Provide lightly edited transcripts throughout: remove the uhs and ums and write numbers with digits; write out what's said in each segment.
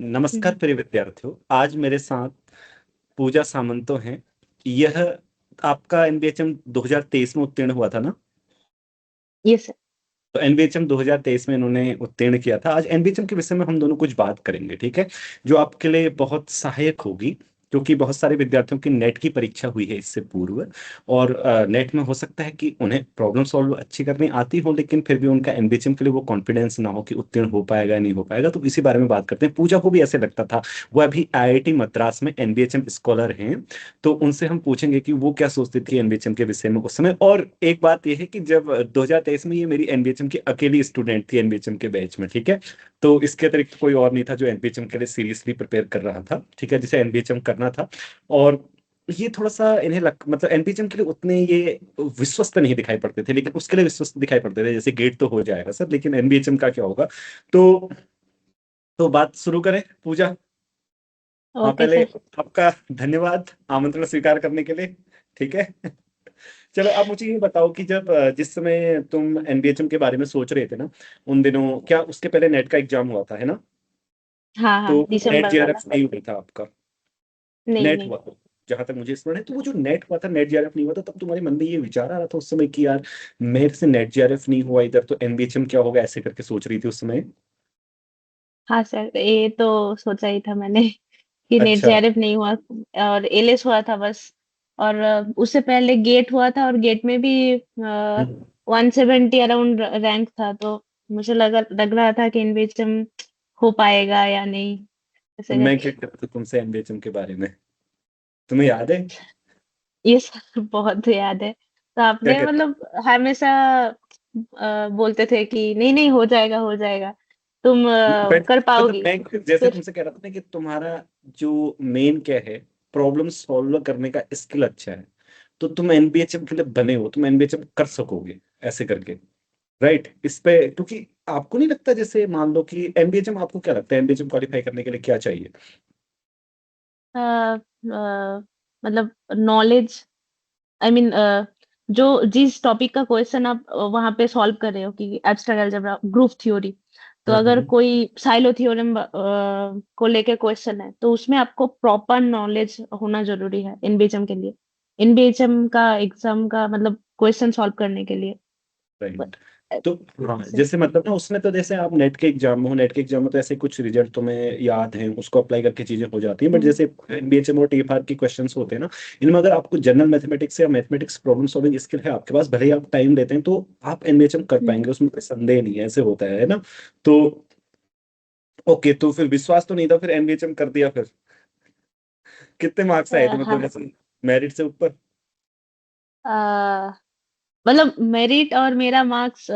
नमस्कार हम्म। प्रिय विद्यार्थियों। आज मेरे साथ पूजा सामंतो हैं। यह आपका एनबीएचएम 2023 में उत्तीर्ण हुआ था ना? ये सर। तो एनबीएचएम 2023 में इन्होंने उत्तीर्ण किया था। आज एनबीएचएम के विषय में हम दोनों कुछ बात करेंगे, ठीक है? जो आपके लिए बहुत सहायक होगी, क्योंकि बहुत सारे विद्यार्थियों की नेट की परीक्षा हुई है इससे पूर्व। और नेट में हो सकता है कि उन्हें प्रॉब्लम सॉल्व अच्छी करनी आती हो, लेकिन फिर भी उनका एनबीएचएम के लिए वो कॉन्फिडेंस ना हो कि उत्तीर्ण हो पाएगा या नहीं हो पाएगा। तो इसी बारे में बात करते हैं। पूजा को भी ऐसे लगता था। वो अभी आईआईटी मद्रास में एनबीएचएम स्कॉलर हैं। तो उनसे हम पूछेंगे कि वो क्या सोचती थी एनबीएचएम के विषय में उस समय। और एक बात यह है कि जब 2023 में ये मेरी एनबीएचएम की अकेली स्टूडेंट थी एनबीएचएम के बैच में, ठीक है? तो इसके अतिरिक्त कोई और नहीं था जो एनबीएचएम के लिए सीरियसली प्रिपेयर कर रहा था, ठीक है, जिसे एनबीएचएम करना था। और ये थोड़ा सा इन्हें मतलब एनबीएचएम के लिए उतने ये विश्वस्त नहीं दिखाई पड़ते थे, लेकिन उसके लिए विश्वस्त दिखाई पड़ते थे। जैसे गेट तो हो जाएगा सर, लेकिन एनबीएचएम का क्या होगा? तो बात शुरू करें पूजा। हाँ, ओके पहले सर। आपका धन्यवाद आमंत्रण स्वीकार करने के लिए, ठीक है। चलो, आप मुझे ये बताओ कि जब जिस समय तुम एनबीएचएम के बारे में सोच रहे थे ना, उन दिनों क्या उसके पहले नेट का एग्जाम हुआ था, है ना? हाँ तो हाँ, नेट दिसंबर वाला। जेआरएफ नहीं हुआ था आपका? नहीं नेट नहीं। हुआ था, जहां तक मुझे स्मरण है। तो वो जो नेट हुआ था, नेट जेआरएफ नहीं हुआ था, तब तुम्हारे मन में ये विचार आ रहा था उस समय कि यार मेरे से नेट जेआरएफ नहीं हुआ इधर, तो एनबीएचएम क्या होगा, ऐसे करके सोच रही थी उस समय? हाँ सर, ये तो सोचा ही था मैंने कि नेट अच्छा। जेआरएफ नहीं हुआ और एलएस हुआ था बस। और उससे पहले गेट हुआ था और गेट में भी हम्म। 170 अराउंड रैंक था, तो मुझे लग रहा था कि इनविजम हो पाएगा या नहीं, तो ऐसे मैं करके। क्या कहता था तुमसे एनबीएचएम के बारे में, तुम्हें याद है? ये सर बहुत याद है। तो क्या आपने कहते? मतलब हमेशा बोलते थे कि नहीं नहीं हो जाएगा हो जाएगा, तुम बट कर मतलब पाओगी। मैं जैसे फिर तुमसे कह रहा था ना कि तुम्हारा जो मेन क्या है, प्रॉब्लम सॉल्व करने का स्किल अच्छा है। तो तुम एनबीएचएम के लिए बने हो, तुम एनबीएचएम कर सकोगे ऐसे करके, राइट? इस पे क्योंकि आपको नहीं लगता, जैसे मान लो कि एनबीएचएम, आपको क्या लगता है एनबीएचएम क्वालिफाई करने के लिए क्या चाहिए? अ, अ, मतलब नॉलेज, आई मीन जो जिस टॉपिक का क्वेश्चन आप वहां पे सॉल्व कर रहे हो, कि एब्स्ट्रैक्ट अलजेब्रा, ग्रुप थ्योरी। तो हाँ अगर हाँ। कोई साइलो थ्योरम को लेके क्वेश्चन है, तो उसमें आपको प्रॉपर नॉलेज होना जरूरी है इनबीएचएम के लिए, इनबीएचएम का एग्जाम का मतलब क्वेश्चन सॉल्व करने के लिए। राइट। अ, तो हाँ, ऐसे। जैसे मतलब ना उसमें तो जैसे आप नेट के एग्जाम में हो, नेट के एग्जाम में तो ऐसे कुछ रिजल्ट तुम्हें याद हैं, उसको अप्लाई करके चीजें हो जाती हैं। बट हम्म, जैसे एनबीएचएम और टीएफआर की क्वेश्चंस होते हैं ना, इनमें अगर आपको जनरल मैथमेटिक्स या मैथमेटिक्स प्रॉब्लम सॉल्विंग स्किल है आपके पास, भले ही आप टाइम लेते हैं, तो आप एनबीएचएम कर हम्म। पाएंगे, उसमें कोई संदेह नहीं है। ऐसे होता है ना? तो ओके, तो फिर विश्वास तो नहीं था, फिर एनबीएचएम कर दिया फिर? कितने मार्क्स आए थे मतलब हाँ। जैसे मेरिट से ऊपर? अ, मतलब मेरिट और मेरा मार्क्स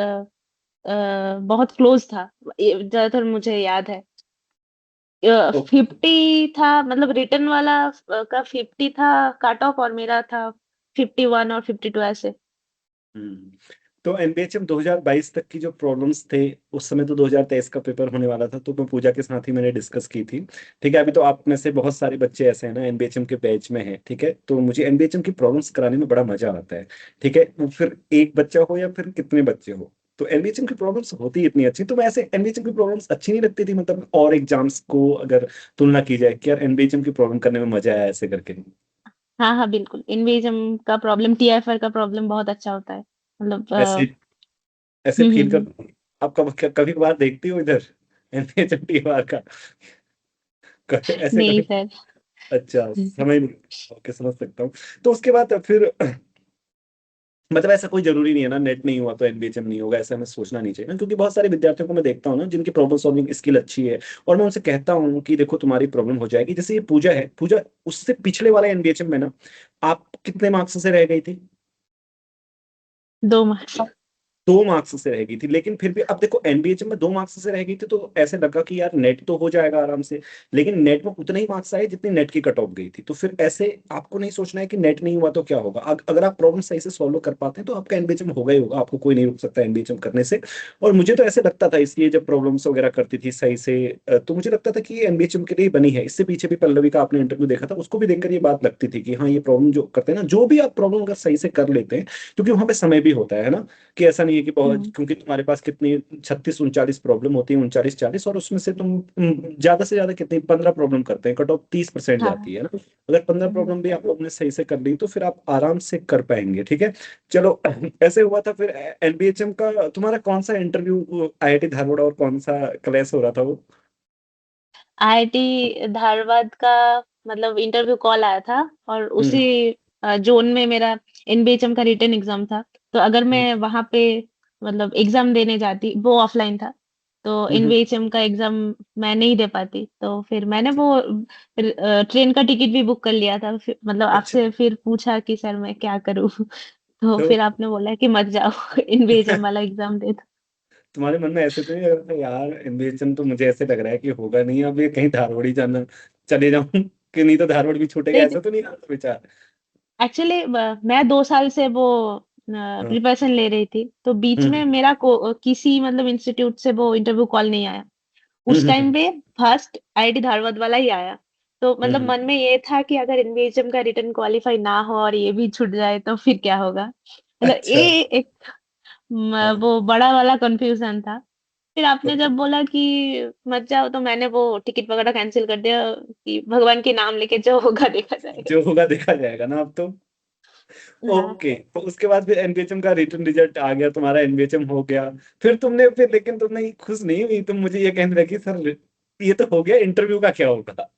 बहुत क्लोज था, ज्यादातर मुझे याद है। ओके। 50 था, मतलब रिटर्न वाला का 50 था कट ऑफ, और मेरा था 51 और 52 ऐसे। हम्म। तो एनबीएचएम 2022 तक की जो प्रॉब्लम्स थे, उस समय तो 2023 का पेपर होने वाला था, तो मैं पूजा के साथ ही मैंने डिस्कस की थी। ठीक है, अभी तो आप में से बहुत सारे बच्चे ऐसे हैं ना एनबीएचएम के बैच में हैं, ठीक है, तो मुझे एनबीएचएम की प्रॉब्लम्स कराने में बड़ा मजा आता है। ठीक है, वो फिर एक बच्चा हो या फिर कितने बच्चे हो, तो एनबीएचएम की प्रॉब्लम्स होती ही इतनी अच्छी। तो मैं ऐसे एनबीएचएम की प्रॉब्लम्स अच्छी नहीं लगती थी, मतलब और एग्जाम्स को अगर तुलना की जाए कि यार एनबीएचएम की प्रॉब्लम करने में मजा आया ऐसे करके? हाँ हाँ बिल्कुल, इनविजम का प्रॉब्लम, टीआईएफआर का प्रॉब्लम बहुत अच्छा होता है, मतलब ऐसे ऐसे फील हम्म। कर, आप कभी कभार देखती हो इधर एनबीएचएम टीवार का? ऐसे नहीं कभी? सर। अच्छा, समझ नहीं। ओके, समझ सकता हूँ। तो उसके बाद फिर मतलब ऐसा कोई जरूरी नहीं है ना, नेट नहीं हुआ तो एनबीएचएम नहीं होगा, ऐसा हमें सोचना नहीं चाहिए ना, क्योंकि बहुत सारे विद्यार्थियों को मैं देखता हूँ ना जिनकी प्रॉब्लम सॉल्विंग स्किल अच्छी है, और मैं उनसे कहता हूँ कि देखो तुम्हारी प्रॉब्लम हो जाएगी। जैसे ये पूजा है, पूजा उससे पिछले वाले एनबीएचएम में ना आप कितने मार्क्स से रह गई थी? 2 मार्क्स। 2 मार्क्स से रह गई थी, लेकिन फिर भी अब देखो एनबीएचएम में 2 मार्क्स से रह गई थी, तो ऐसे लगा कि यार नेट तो हो जाएगा आराम से। लेकिन नेट में उतने ही मार्क्स आए जितनी नेट की कट ऑफ गई थी। तो फिर ऐसे आपको नहीं सोचना है कि नेट नहीं हुआ तो क्या होगा। अगर आप प्रॉब्लम सही से सॉल्व कर पाते हैं तो आपका एनबीएचएम होगा ही होगा, आपको कोई नहीं रोक सकता एनबीएचएम करने से। और मुझे तो ऐसे लगता था, इसलिए जब प्रॉब्लम्स वगैरह करती थी सही से, तो मुझे लगता था कि ये एनबीएचएम के लिए बनी है। इससे पीछे भी पल्लवी का आपने इंटरव्यू देखा था, उसको भी देखकर ये बात लगती थी कि हाँ, ये प्रॉब्लम जो करते हैं ना, जो भी आप प्रॉब्लम अगर सही से कर लेते हैं, क्योंकि वहां पे समय भी होता है ना, कि ऐसा नहीं नहीं है कि बहुत, हम्म, क्योंकि तुम्हारे पास कितनी 36-39 प्रॉब्लम होती है, 39-40, और उसमें से तुम ज्यादा से ज्यादा कितनी 15 प्रॉब्लम करते हैं, कट ऑफ 30% हाँ। जाती है ना। अगर 15 हम्म। प्रॉब्लम भी आप लोगों ने सही से कर ली तो फिर आप आराम से कर पाएंगे, ठीक है। चलो ऐसे हुआ था फिर एनबीएचएम का तुम्हारा कौन सा इंटरव्यू, आईआईटी धारवाड़ और कौन सा क्लास हो रहा था वो? आईआईटी धारवाड़ का मतलब इंटरव्यू कॉल आया था, और हम्म। उसी जोन में मेरा एनबीएचएम का रिटन एग्जाम था। तो अगर हम्म। मैं वहां पे मतलब एग्जाम देने जाती, वो ऑफलाइन था, तो हम्म। एनबीएचएम का एग्जाम मैं नहीं दे पाती, तो फिर मैंने वो ट्रेन का टिकट भी बुक कर लिया था। मतलब अच्छा। आपसे फिर पूछा कि सर मैं क्या करूँ तो तो फिर आपने बोला कि मत जाओ एनबीएचएम वाला एग्जाम दे दो। तुम्हारे मन में ऐसे तो नहीं लग रहा था, यार एनबीएचएम तो मुझे ऐसे लग रहा है कि होगा नहीं, अब ये कहीं धारवाड़ ही जाना चले जाऊं कि नहीं तो धारवाड़ भी छूटेगा, नहीं, ऐसा तो नहीं आता विचार? एक्चुअली मैं 2 साल से वो हाँ। प्रिपरेशन ले रही थी, तो बीच में हम्म। मेरा किसी मतलब इंस्टीट्यूट से वो इंटरव्यू कॉल नहीं आया। उस टाइम हम्म। पे फर्स्ट आईआईटी धारवाड़ वाला ही आया। तो मतलब हम्म। मन में ये था कि अगर एनबीएचएम का रिटर्न क्वालिफाई ना हो और ये भी छूट जाए तो फिर क्या होगा, मतलब अच्छा। ये एक हाँ। वो बड़ा वाला कंफ्यूजन था। फिर आपने तो जब बोला कि मत जाओ, तो मैंने वो टिकट वगैरह कैंसिल कर दिया कि भगवान के नाम लेके जो होगा देखा जाएगा। जो होगा देखा जाएगा ना अब तो। हाँ। ओके, तो उसके बाद फिर एनबीएचएम का रिटर्न रिजल्ट आ गया, तुम्हारा एनबीएचएम हो गया। फिर तुमने फिर, लेकिन तुमने खुश नहीं हुई, तुम मुझे ये कहने लगी सर ये तो हो गया, इंटरव्यू का क्या होगा?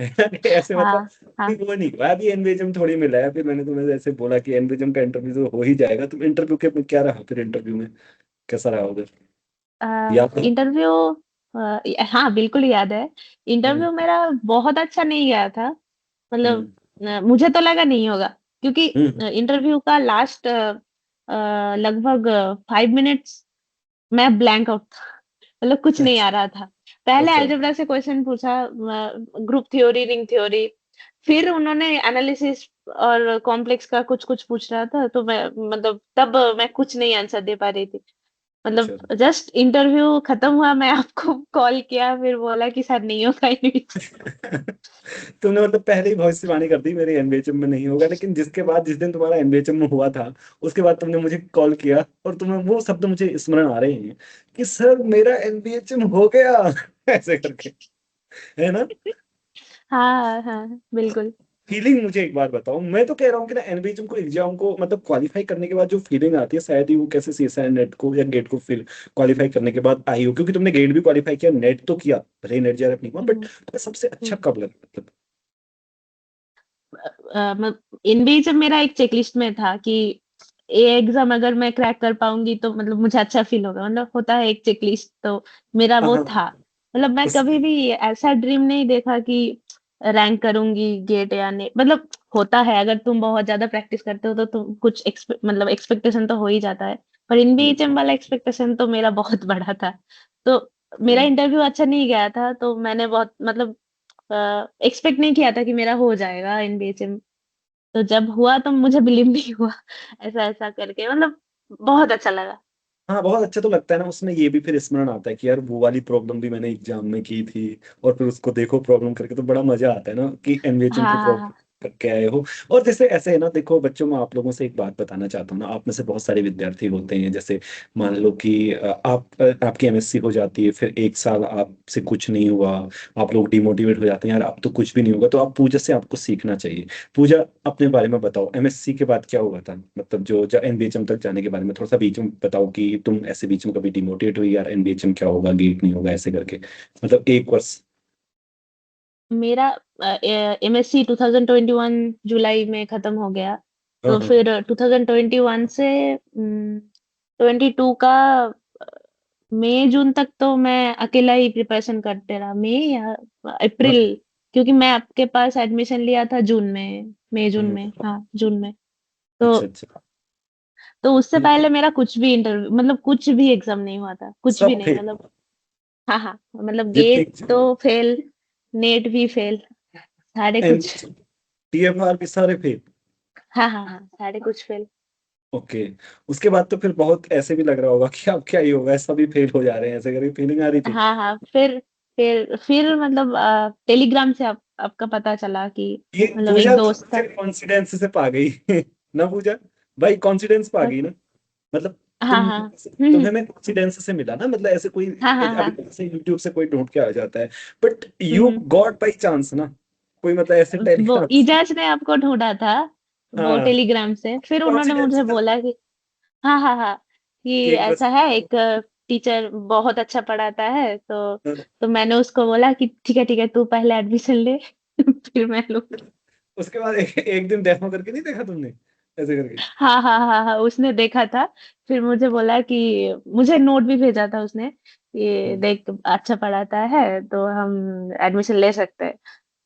ऐसे मतलब हाँ। हाँ। कि वो नहीं हुआ, अभी एनबीएचएम थोड़ी मिला है। फिर मैंने तुम्हें जैसे बोला कि एनबीएचएम का इंटरव्यू तो हो ही जाएगा, तुम इंटरव्यू के क्या रहा, फिर इंटरव्यू में कैसा रहा उधर, याद है? इंटरव्यू, हाँ बिल्कुल याद है। हम्म। इंटरव्यू मेरा बहुत अच्छा नहीं गया था, मतलब हम्म। मुझे तो लगा नहीं होगा, क्योंकि हम्म। इंटरव्यू का लास्ट लगभग 5 मिनट्स मैं ब्लैंक आउट था, मतलब कुछ नहीं आ अच्छा। रहा था। पहले अच्छा। अलजेब्रा से क्वेश्चन पूछा, ग्रुप थ्योरी, रिंग थ्योरी, फिर उन्होंने एनालिसिस और कॉम्प्लेक्स का कुछ कुछ पूछ रहा था, तो मैं मतलब तब मैं कुछ नहीं आंसर दे पा रही थी। मतलब चलो। जस्ट इंटरव्यू खत्म हुआ, मैं आपको कॉल किया, फिर बोला कि सर नहीं होगा इनविच। तुमने मतलब पहले ही भविष्यवाणी कर दी मेरे एनबीएचएम में नहीं होगा, लेकिन जिसके बाद जिस दिन तुम्हारा एनबीएचएम में हुआ था उसके बाद तुमने मुझे कॉल किया और तुम्हें वो शब्द मुझे स्मरण आ रहे हैं कि सर मेरा एनबीएचएम हो गया ऐसे करके, है ना? हाँ हाँ बिल्कुल। फीलिंग मुझे एक बार बताओ, मैं तो कह रहा हूँ कि ना एनबीएचएम को एग्जाम को मतलब क्वालिफाई करने के बाद जो फीलिंग आती है, शायद ही वो कैसे सीएसआई नेट को या गेट को फिर क्वालिफाई करने के बाद आई हो, क्योंकि तुमने गेट भी क्वालिफाई किया, नेट तो किया, भले नेट जेआरएफ नहीं हुआ, बट हम्म, सबसे अच्छा हम्म। कब लगा मतलब? इनवी जब मेरा एक चेकलिस्ट में था कि ये एग्जाम अगर मैं क्रैक कर पाऊंगी तो मतलब मुझे अच्छा फील होगा, मतलब होता है एक चेकलिस्ट, तो मेरा हाँ वो हाँ। था। मतलब मैं उस कभी भी ऐसा ड्रीम नहीं देखा कि रैंक करूंगी गेट या नेट, मतलब होता है अगर तुम बहुत ज्यादा प्रैक्टिस करते हो तो तुम कुछ मतलब एक्सपेक्टेशन तो हो ही जाता है। पर इन बीएचएम वाला एक्सपेक्टेशन तो मेरा बहुत बड़ा था। तो मेरा हम्म। इंटरव्यू अच्छा नहीं गया था, तो मैंने बहुत मतलब एक्सपेक्ट नहीं किया था कि मेरा हो जाएगा इन बीएचएम। तो जब हुआ तो मुझे बिलीव नहीं हुआ ऐसा ऐसा करके, मतलब बहुत अच्छा लगा। हाँ, बहुत अच्छा तो लगता है ना, उसमें ये भी फिर स्मरण आता है कि यार वो वाली प्रॉब्लम भी मैंने एग्जाम में की थी, और फिर उसको देखो प्रॉब्लम करके, तो बड़ा मजा आता है ना कि एनवीएचएम की हाँ। प्रॉब्लम करके आए हो। और जैसे ऐसे है ना, देखो बच्चों, मैं आप लोगों से एक बात बताना चाहता हूँ ना, आप में से बहुत सारे विद्यार्थी होते हैं, जैसे मान लो कि आपकी एमएससी हो जाती है, फिर एक साल आपसे कुछ नहीं हुआ, आप लोग डिमोटिवेट हो जाते हैं, यार अब तो कुछ भी नहीं होगा, तो आप पूजा से आपको सीखना चाहिए। पूजा, अपने बारे में बताओ, एमएससी के बाद क्या हुआ था, मतलब जो एनबीएचएम तक जाने के बारे में थोड़ा सा बीच में बताओ कि तुम ऐसे बीच में कभी डिमोटिवेट हुई, यार एनबीएचएम क्या होगा, गेट नहीं होगा, ऐसे करके, मतलब एक वर्ष। मेरा एमएससी 2021 जुलाई में खत्म हो गया। हाँ तो हाँ। फिर 2021 से 22 का मई जून तक तो मैं अकेला ही प्रिपरेशन करते रहा, मई या हाँ। अप्रैल, क्योंकि मैं आपके पास एडमिशन लिया था जून में, मई जून हम्म। में, हाँ जून में। तो अच्छा अच्छा। उससे पहले मेरा कुछ भी इंटरव्यू मतलब कुछ भी एग्जाम नहीं हुआ था, कुछ भी सब नहीं, फेल, मतलब हाँ हाँ, मतलब जितनी गेट तो फेल, नेट भी फेल, सारे कुछ। एनबीएचएम टीएफआर के सारे फेल। हाँ हाँ हाँ, सारे कुछ फेल। ओके। उसके बाद तो फिर बहुत ऐसे भी लग रहा होगा कि अब क्या ही होगा, सभी फेल हो जा रहे हैं, ऐसे करके फीलिंग आ रही थी? हाँ हाँ, फिर मतलब टेलीग्राम से आपका पता चला कि ये मतलब एक पूजा तो दोस्त मुझे था। कॉन्फिडेंस से पा गई ना पूजा, भाई कॉन्फिडेंस पा गई ना, मतलब हाँ, तुम हाँ। तुम्हें मैं कोइंसिडेंस से मिला ना, मतलब ऐसे कोई हाँ, हाँ, हाँ। अभी ऐसे यूट्यूब से कोई ढूंढ के आ जाता है, but you hmm. Got by chance ना, कोई मतलब ऐसे वो टेलीग्राम से। इजाज़ ने आपको ढूँढा था, वो हाँ, टेलीग्राम से, फिर उन्होंने कोइंसिडेंस मुझे था बोला कि हाँ, हाँ, हाँ, कि कि एक ऐसा है एक टीचर बहुत अच्छा पढ़ाता है, तो मैंने उसको बोला कि ठीक है, तू पहले एडमिशन ले फिर मैं लूँगी। उसके बाद एक दिन डेमो करके नहीं देखा तुमने, ऐसे करके। हाँ, हाँ, हाँ, हाँ, उसने देखा था, फिर मुझे बोला कि मुझे नोट भी भेजा था उसने, कि हम्म। देख अच्छा पढ़ाता है, तो हम एडमिशन ले सकते हैं।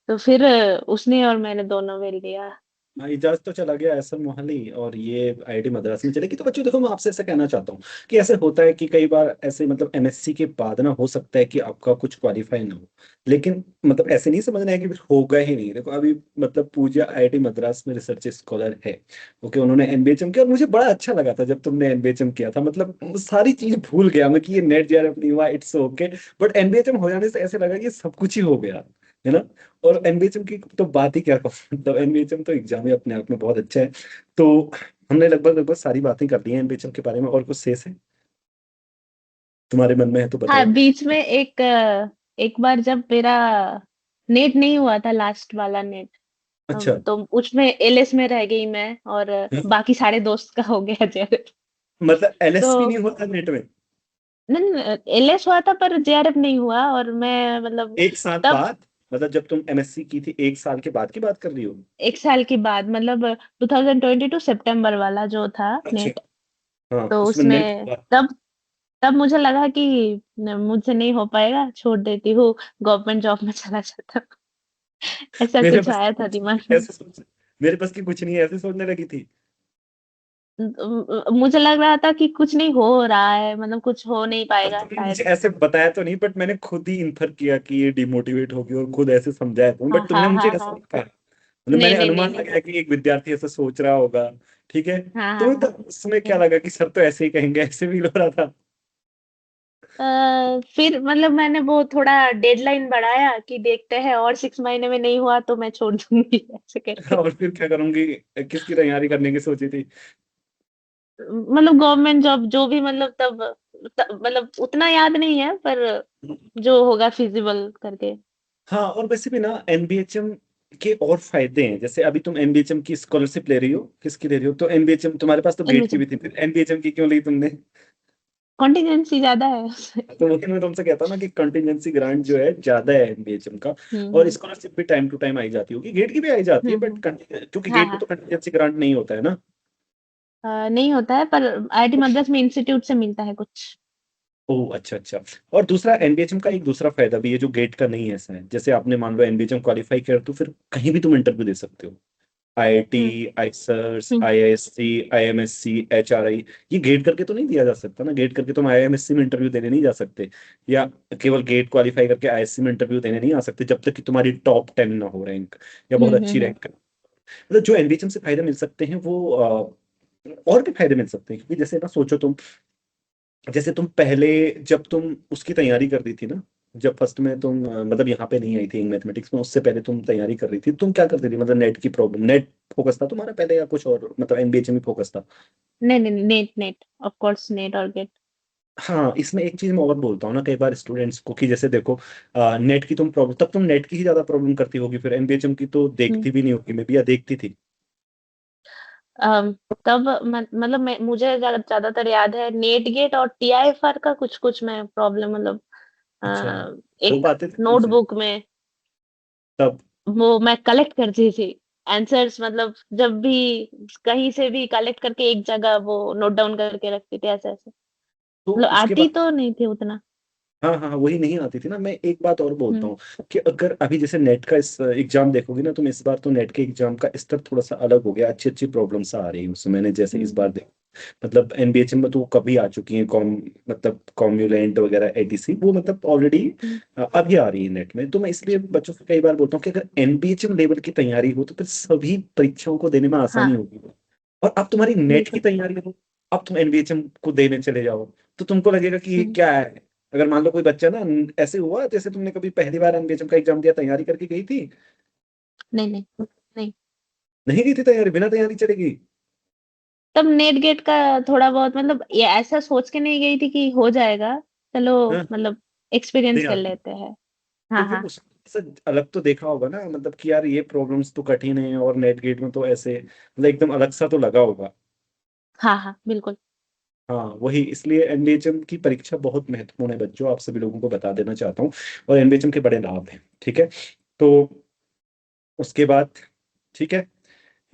तो फिर उसने और मैंने दोनों में लिया। हाँ, इजाज तो चला गया एसएम मोहाली और ये आईआईटी मद्रास में चलेगी। तो बच्चों देखो, मैं आपसे ऐसा कहना चाहता हूँ कि ऐसे होता है कि कई बार ऐसे मतलब एमएससी के बाद ना हो सकता है कि आपका कुछ क्वालिफाई ना हो, लेकिन मतलब ऐसे नहीं समझना है कि फिर होगा ही नहीं। देखो अभी मतलब पूजा आईआईटी मद्रास में रिसर्च स्कॉलर है, ओके, उन्होंने एनबीएचएम किया और मुझे बड़ा अच्छा लगा था जब तुमने एनबीएचएम किया था। मतलब सारी चीज भूल गया मैं कि ये नेट जेआरएफ नहीं हुआ, इट्स ओके, बट एनबीएचएम हो जाने से ऐसे लगा कि सब कुछ ही हो गया, है ना। और एनबीएचएम की तो बात ही क्या कहूँ, मतलब एनबीएचएम तो एग्जाम ही अपने आप में बहुत अच्छा है। तो हमने लगभग लगभग सारी बातें कर ली हैं एनबीएचएम के बारे में, और कुछ शेष है तुम्हारे मन में है तो हाँ, बताओ। बीच में एक बार जब मेरा नेट नहीं हुआ था, लास्ट वाला नेट, अच्छा। तो उसमें एलएस में रह गई मैं, और बाकी सारे दोस्त का हो गया जेआरएफ। मतलब तो एलएसपी नहीं होता नेट में? नहीं, एलएस हुआ था पर जेआरएफ नहीं हुआ, और मैं मतलब एक साल तब बाद, मतलब जब तुम एमएससी की थी एक साल के बाद की बात कर रही हो? 1 साल के बाद, मतलब 2022 सितंबर वाला जो था अच्छा। नेट, हाँ, तो उसमें नेट उसमें हुआ। तब तब मुझे लगा कि मुझसे नहीं हो पाएगा, छोड़ देती हूँ, गवर्नमेंट जॉब में चला जाता हूँ। ऐसा मेरे कुछ बस की आया था कुछ नहीं दिमाग है, में। ऐसे सोच, मेरे बस की कुछ नहीं है ऐसे सोचने लगी थी। मुझे लग रहा था कि कुछ नहीं हो रहा है, मतलब कुछ हो नहीं अब पाएगा तुमने मुझे शायद। ऐसे बताया तो नहीं, बट मैंने खुद ही इन्फर किया कि ये डिमोटिवेट होगी और खुद ऐसे समझाया तुम, हाँ, बट तुमने हाँ, मुझे हाँ, ऐसा हाँ। नहीं कहा। मतलब नहीं, मैंने नहीं, नहीं, अनुमान नहीं। लगाया कि एक विद्यार्थी ऐसा सोच रहा होगा, ठीक है। हाँ, हाँ, तुम्हें तो हाँ। उसमें क्या हुँ। लगा कि सर तो ऐसे ही कहेंगे, ऐसे भी हो रहा था? फिर मतलब मैंने वो थोड़ा डेडलाइन बढ़ाया कि देखते हैं, और 6 महीने में नहीं हुआ तो मैं छोड़ दूँगी ऐसे करके। और फिर क्या करूंगी, किसकी तैयारी करने की सोची थी? मतलब गवर्नमेंट जॉब जो भी, मतलब तब मतलब उतना याद नहीं है, पर जो होगा फिजिबल करके। हाँ, और वैसे भी ना एनबीएचएम के और फायदे हैं। जैसे अभी तुम एनबीएचएम की स्कॉलरशिप ले रही हो, किसकी ले रही हो? तो एनबीएचएम तुम्हारे पास तो गेट की एडमिशन भी थी, फिर एनबीएचएम की क्यों ली तुमने? कॉन्टिजेंसी ज्यादा है उसमें। तो वही मैं तुमसे कहता हूँ ना कि कंटिजेंसी ग्रांट जो है ज्यादा है एनबीएचएम का। और हम्म, स्कॉलरशिप भी टाइम टू टाइम आई जाती होगी, गेट की भी आई जाती है, बट हम्म। क्योंकि हाँ, गेट में हाँ। तो कंटिजेंसी ग्रांट नहीं होता है ना। नहीं होता है, पर आईआईटी मद्रास में इंस्टीट्यूट से मिलता है कुछ। ओह, अच्छा अच्छा। और दूसरा एनबीएचएम का एक दूसरा फायदा भी है जो गेट का नहीं है, ऐसा है जैसे आपने मान लो एनबीएचएम क्वालिफाई किया तो फिर कहीं भी तुम इंटरव्यू दे सकते हो। आईआईटी, हम्म, आईसर्स, हम्म। आईआईएससी, आईएमएससी, एचआरआई, ये गेट करके तो नहीं दिया जा सकता ना। गेट करके तुम आईएमएससी में इंटरव्यू देने नहीं जा सकते, या केवल गेट क्वालिफाई करके आईएससी में इंटरव्यू देने नहीं आ सकते जब तक कि तुम्हारी टॉप 10 ना हो रैंक, या बहुत अच्छी रैंक। मतलब जो एनबीएचएम से फायदे मिल सकते हैं वो और भी फायदे मिल सकते हैं, क्योंकि जैसे ना सोचो तुम, जैसे तुम पहले जब तुम उसकी तैयारी कर रही थी ना, जब फर्स्ट में तुम मतलब यहाँ पे नहीं आई थी मैथमेटिक्स में, उससे पहले तुम तैयारी कर रही थी, तुम क्या करती थी? मतलब नेट की प्रॉब्लम, नेट फोकस था तुम्हारा पहले या कुछ और, मतलब एनबीएचएम में फोकस था? नहीं, नहीं, नहीं, net, net, of course net और गेट। हाँ, इसमें एक चीज मैं और बोलता हूँ ना कई बार स्टूडेंट्स को, कि जैसे देखो नेट की तुम प्रॉब्लम, तब तुम नेट की ही ज्यादा प्रॉब्लम करती होगी, फिर एनबीएचएम की तो हम्म। देखती भी नहीं होगी, मे बी, या देखती थी? अम, तब मतलब मुझे ज्यादातर याद है नेट गेट और टीआईएफआर का कुछ कुछ मैं प्रॉब्लम, मतलब अच्छा, हो एक पाते थे तुमसे नोटबुक में तब? वो मैं कलेक्ट करती थी आंसर्स, मतलब जब भी कहीं से भी कलेक्ट करके एक जगह वो नोट डाउन करके रखती थी, ऐसे ऐसे, तो मतलब उसके आती बाद, तो नहीं थी उतना। हाँ हाँ हाँ, वही नहीं आती थी ना। मैं एक बात और बोलता हम्म, हूँ कि अगर अभी जैसे नेट का इस एग्जाम देखोगे ना तुम, इस बार तो नेट के एग्जाम का स्तर थोड़ा सा अलग हो गया, अच्छी अच्छी प्रॉब्लम्स आ रही है उसमें, मैंने जैसे इस बार हम्म, देख, मतलब एनबीएचएम में तो वो कभी आ चुकी है, मतलब कॉम्युलेंट वगैरह एडीसी, वो मतलब ऑलरेडी हम्म। अभी आ रही है नेट में। तो मैं इसलिए बच्चों से कई बार बोलता हूँ कि अगर एनबीएचएम लेवल की तैयारी हो तो फिर सभी परीक्षाओं को देने में आसानी हाँ, होगी। और अब तुम्हारी नेट की बिल्कुल। तैयारी हो, अब तुम एनबीएचएम को देने चले जाओ, तो तुमको लगेगा कि ये हम्म, क्या है। अगर मान लो कोई बच्चा ना, ऐसे हुआ जैसे तुमने कभी पहली बार एनबीएचएम का एग्जाम दिया, तैयारी करके गई थी? नहीं, नहीं, नहीं। नहीं गई थी तैयारी, बिना तैयारी चलेगी? तब नेट गेट का थोड़ा बहुत मतलब ये ऐसा सोच के नहीं गई थी कि हो जाएगा, चलो हाँ, मतलब एक्सपीरियंस कर दिया। लेते हैं। तो हाँ, फिर हाँ। उससे अलग तो देखा होगा ना, मतलब कि यार ये प्रॉब्लम्स तो कठिन है और नेट गेट में तो ऐसे मतलब एकदम अलग सा तो लगा होगा। हाँ, हाँ, बिल्कुल। हाँ वही, इसलिए एनबीएचएम की परीक्षा बहुत महत्वपूर्ण है बच्चों, आप सभी लोगों को बता देना चाहता हूँ। और एनबीएचएम के बड़े लाभ हैं, ठीक है। तो उसके बाद, ठीक है,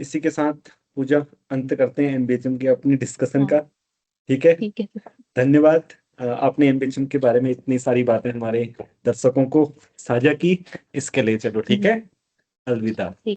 इसी के साथ पूजा अंत करते हैं एनबीएचएम के अपनी डिस्कशन हाँ, का, ठीक है। ठीक है। धन्यवाद। आपने एनबीएचएम के बारे में इतनी सारी बातें हमारे दर्शकों को साझा की, इसके लिए चलो ठीक हुँ, है, अलविदा। ठीक